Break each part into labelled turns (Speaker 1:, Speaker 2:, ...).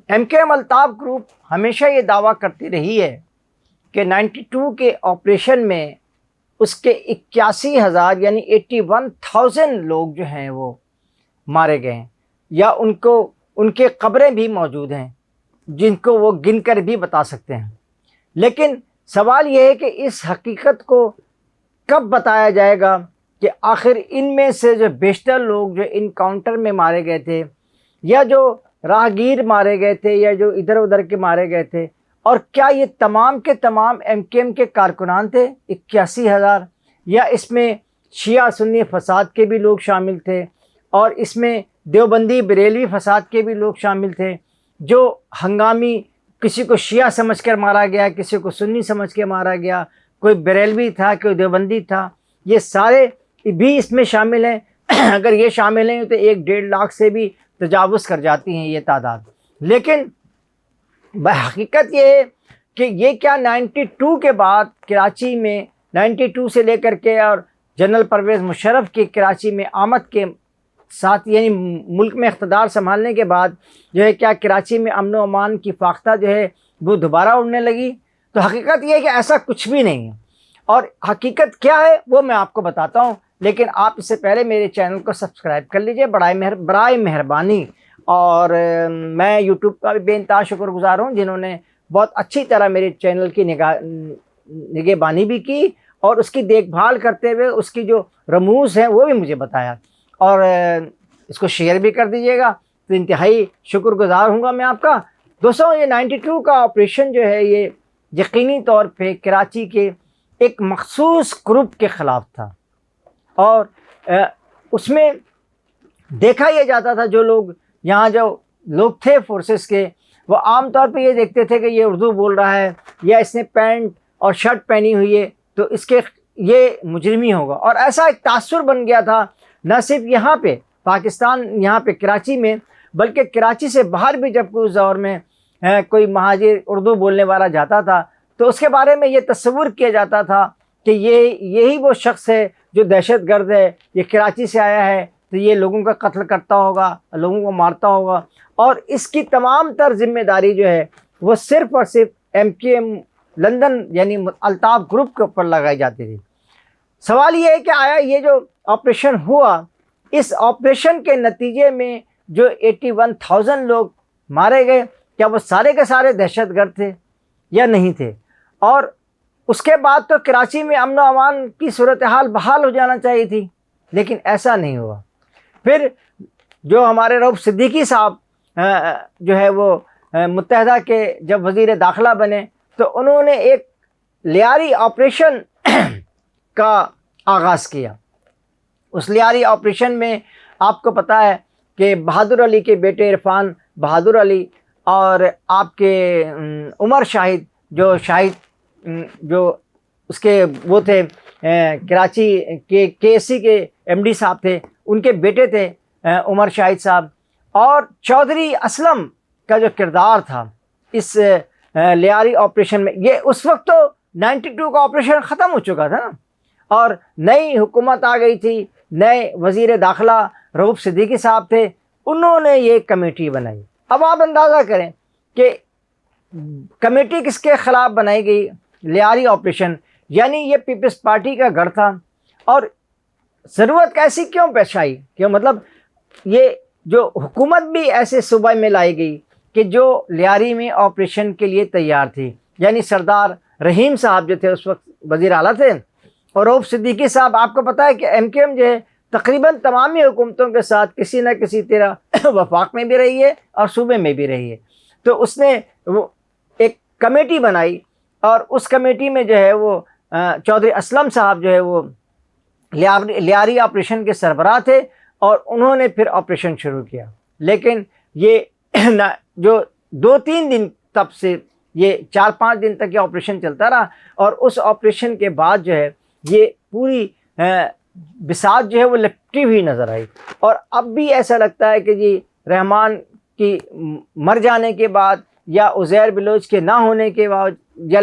Speaker 1: M کے M Altaf group ہمیشہ یہ دعویٰ کرتی رہی ہے کہ 92 کے آپریشن میں اس کے 81,000 یعنی 81,000 لوگ جو ہیں وہ مارے گئے ہیں، یا ان کے قبریں بھی موجود ہیں جن کو وہ گن کر بھی بتا سکتے ہیں۔ لیکن سوال یہ ہے کہ اس حقیقت کو کب بتایا جائے گا کہ آخر ان میں سے جو بیشتر لوگ جو انکاؤنٹر میں مارے گئے تھے، یا جو راہگیر مارے گئے تھے، یا جو ادھر ادھر کے مارے گئے تھے، اور کیا یہ تمام کے تمام ایم کے ایم کے کارکنان تھے 81,000، یا اس میں شیعہ سنی فساد کے بھی لوگ شامل تھے، اور اس میں دیوبندی بریلوی فساد کے بھی لوگ شامل تھے، جو ہنگامی کسی کو شیعہ سمجھ کر مارا گیا، کسی کو سنی سمجھ کے مارا گیا، کوئی بریلوی تھا، کوئی دیوبندی تھا، یہ سارے بھی اس میں شامل ہیں۔ اگر یہ شامل ہیں تو 1-1.5 لاکھ سے بھی تجاوز کر جاتی ہیں یہ تعداد۔ لیکن بحقیقت یہ ہے کہ یہ کیا 92 کے بعد کراچی میں 92 سے لے کر کے اور جنرل پرویز مشرف کی کراچی میں آمد کے ساتھ، یعنی ملک میں اقتدار سنبھالنے کے بعد جو ہے، کیا کراچی میں امن و امان کی فاختہ جو ہے وہ دوبارہ اڑنے لگی؟ تو حقیقت یہ ہے کہ ایسا کچھ بھی نہیں ہے، اور حقیقت کیا ہے وہ میں آپ کو بتاتا ہوں۔ لیکن آپ اس سے پہلے میرے چینل کو سبسکرائب کر لیجئے برائے مہربانی، اور میں یوٹیوب کا بھی بے انتہا شکر گزار ہوں جنہوں نے بہت اچھی طرح میرے چینل کی نگہبانی بھی کی، اور اس کی دیکھ بھال کرتے ہوئے اس کی جو رموز ہیں وہ بھی مجھے بتایا، اور اس کو شیئر بھی کر دیجیے گا، تو انتہائی شکر گزار ہوں گا میں آپ کا۔ دوستوں، یہ 92 کا آپریشن جو ہے یہ یقینی طور پہ کراچی کے ایک مخصوص گروپ کے خلاف تھا، اور اس میں دیکھا یہ جاتا تھا، جو لوگ یہاں جو لوگ تھے فورسز کے، وہ عام طور پہ یہ دیکھتے تھے کہ یہ اردو بول رہا ہے، یا اس نے پینٹ اور شرٹ پہنی ہوئی ہے تو اس کے یہ مجرمی ہوگا، اور ایسا ایک تاثر بن گیا تھا نہ صرف یہاں پہ پاکستان، یہاں پہ کراچی میں، بلکہ کراچی سے باہر بھی جب کوئی دور میں کوئی مہاجر اردو بولنے والا جاتا تھا تو اس کے بارے میں یہ تصور کیا جاتا تھا کہ یہی وہ شخص ہے جو دہشت گرد ہے، یہ کراچی سے آیا ہے تو یہ لوگوں کا قتل کرتا ہوگا، لوگوں کو مارتا ہوگا، اور اس کی تمام تر ذمہ داری جو ہے وہ صرف اور صرف ایم کے ایم لندن یعنی الطاف گروپ کے اوپر لگائی جاتی تھی۔ سوال یہ ہے کہ آیا یہ جو آپریشن ہوا، اس آپریشن کے نتیجے میں جو 81,000 لوگ مارے گئے، کیا وہ سارے کے سارے دہشت گرد تھے یا نہیں تھے؟ اور اس کے بعد تو کراچی میں امن و امان کی صورتحال بحال ہو جانا چاہیے تھی، لیکن ایسا نہیں ہوا۔ پھر جو ہمارے رؤف صدیقی صاحب جو ہے وہ متحدہ کے جب وزیر داخلہ بنے تو انہوں نے ایک لیاری آپریشن کا آغاز کیا۔ اس لیاری آپریشن میں آپ کو پتہ ہے کہ بہادر علی کے بیٹے عرفان بہادر علی اور آپ کے عمر شاہد جو اس کے وہ تھے کراچی کے ایس سی کے ایم ڈی صاحب تھے، ان کے بیٹے تھے عمر شاہد صاحب، اور چودھری اسلم کا جو کردار تھا اس لیاری آپریشن میں، یہ اس وقت تو 92 کا آپریشن ختم ہو چکا تھا نا، اور نئی حکومت آ گئی تھی، نئے وزیر داخلہ رؤف صدیقی صاحب تھے، انہوں نے یہ کمیٹی بنائی۔ اب آپ اندازہ کریں کہ کمیٹی کس کے خلاف بنائی گئی؟ لیاری آپریشن، یعنی یہ پیپلز پارٹی کا گڑھ تھا، اور ضرورت ایسی کیوں پیش آئی کہ مطلب یہ جو حکومت بھی ایسے صوبہ میں لائی گئی کہ جو لیاری میں آپریشن کے لیے تیار تھی، یعنی سردار رحیم صاحب جو تھے اس وقت وزیر اعلیٰ تھے، اور رؤف صدیقی صاحب، آپ کو پتہ ہے کہ ایم کے ایم جو ہے تقریباً تمامی حکومتوں کے ساتھ کسی نہ کسی طرح وفاق میں بھی رہی ہے اور صوبے میں بھی رہی ہے، تو اس نے وہ ایک کمیٹی بنائی، اور اس کمیٹی میں جو ہے وہ چودھری اسلم صاحب جو ہے وہ لیاری آپریشن کے سربراہ تھے، اور انہوں نے پھر آپریشن شروع کیا۔ لیکن یہ جو 2-3 دن تب سے یہ 4-5 دن تک یہ آپریشن چلتا رہا، اور اس آپریشن کے بعد جو ہے یہ پوری بساط جو ہے وہ لپٹی ہوئی نظر آئی، اور اب بھی ایسا لگتا ہے کہ جی رحمان کی مر جانے کے بعد، یا عزیر بلوچ کے نہ ہونے کے بعد، یا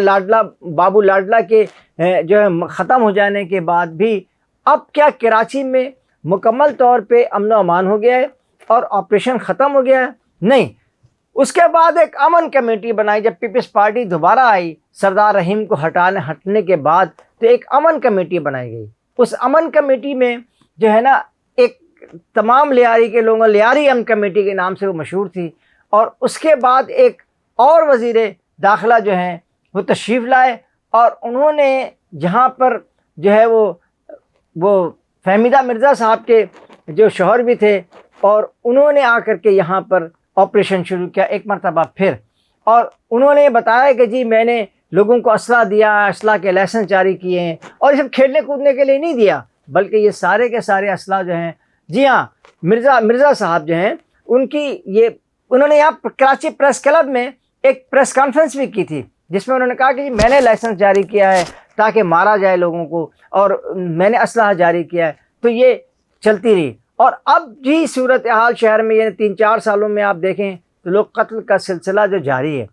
Speaker 1: بابو لاڈلا کے جو ہے ختم ہو جانے کے بعد بھی اب کیا کراچی میں مکمل طور پہ امن و امان ہو گیا ہے اور آپریشن ختم ہو گیا ہے؟ نہیں، اس کے بعد ایک امن کمیٹی بنائی، جب پیپلز پارٹی دوبارہ آئی سردار رحیم کو ہٹنے کے بعد، تو ایک امن کمیٹی بنائی گئی۔ اس امن کمیٹی میں جو ہے نا ایک تمام لیاری کے لوگوں، لیاری امن کمیٹی کے نام سے وہ مشہور تھی، اور اس کے بعد ایک اور وزیر داخلہ جو ہیں وہ تشریف لائے، اور انہوں نے جہاں پر جو ہے وہ فہمیدہ مرزا صاحب کے جو شوہر بھی تھے، اور انہوں نے آ کر کے یہاں پر آپریشن شروع کیا ایک مرتبہ پھر، اور انہوں نے بتایا کہ جی میں نے لوگوں کو اسلحہ دیا، اسلحہ کے لائسنس جاری کیے ہیں، اور یہ سب کھیلنے کودنے کے لیے نہیں دیا، بلکہ یہ سارے کے سارے اسلحہ جو ہیں، جی ہاں مرزا صاحب جو ہیں ان کی انہوں نے یہاں کراچی پریس کلب میں ایک پریس کانفرنس بھی کی تھی، جس میں انہوں نے کہا کہ جی میں نے لائسنس جاری کیا ہے تاکہ مارا جائے لوگوں کو، اور میں نے اسلحہ جاری کیا ہے، تو یہ چلتی رہی۔ اور اب جی صورتحال شہر میں یعنی 3-4 سالوں میں آپ دیکھیں تو لوگ قتل کا سلسلہ جو جاری ہے،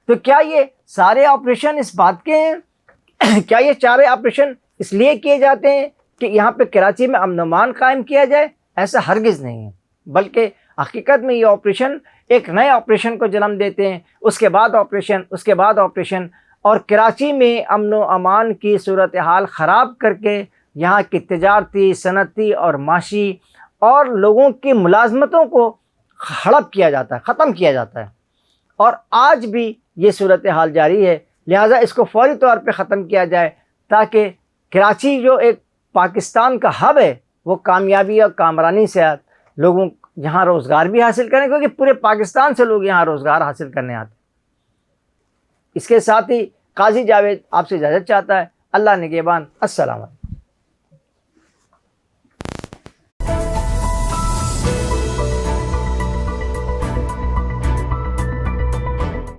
Speaker 1: تو کیا یہ سارے آپریشن اس بات کے ہیں کیا یہ سارے آپریشن اس لیے کیے جاتے ہیں کہ یہاں پہ کراچی میں امن و امان قائم کیا جائے؟ ایسا ہرگز نہیں ہے، بلکہ حقیقت میں یہ آپریشن ایک نئے آپریشن کو جنم دیتے ہیں، اس کے بعد آپریشن، اس کے بعد آپریشن، اور کراچی میں امن و امان کی صورتحال خراب کر کے یہاں کی تجارتی، صنعتی اور معاشی اور لوگوں کی ملازمتوں کو ہڑپ کیا جاتا ہے، ختم کیا جاتا ہے، اور آج بھی یہ صورتحال جاری ہے۔ لہٰذا اس کو فوری طور پہ ختم کیا جائے تاکہ کراچی جو ایک پاکستان کا ہب ہے وہ کامیابی اور کامرانی سے لوگوں یہاں روزگار بھی حاصل کریں، کیونکہ پورے پاکستان سے لوگ یہاں روزگار حاصل کرنے آتے ہیں۔ اس کے ساتھ ہی قاضی جاوید آپ سے اجازت چاہتا ہے۔ اللہ نگہبان، السلام علیکم۔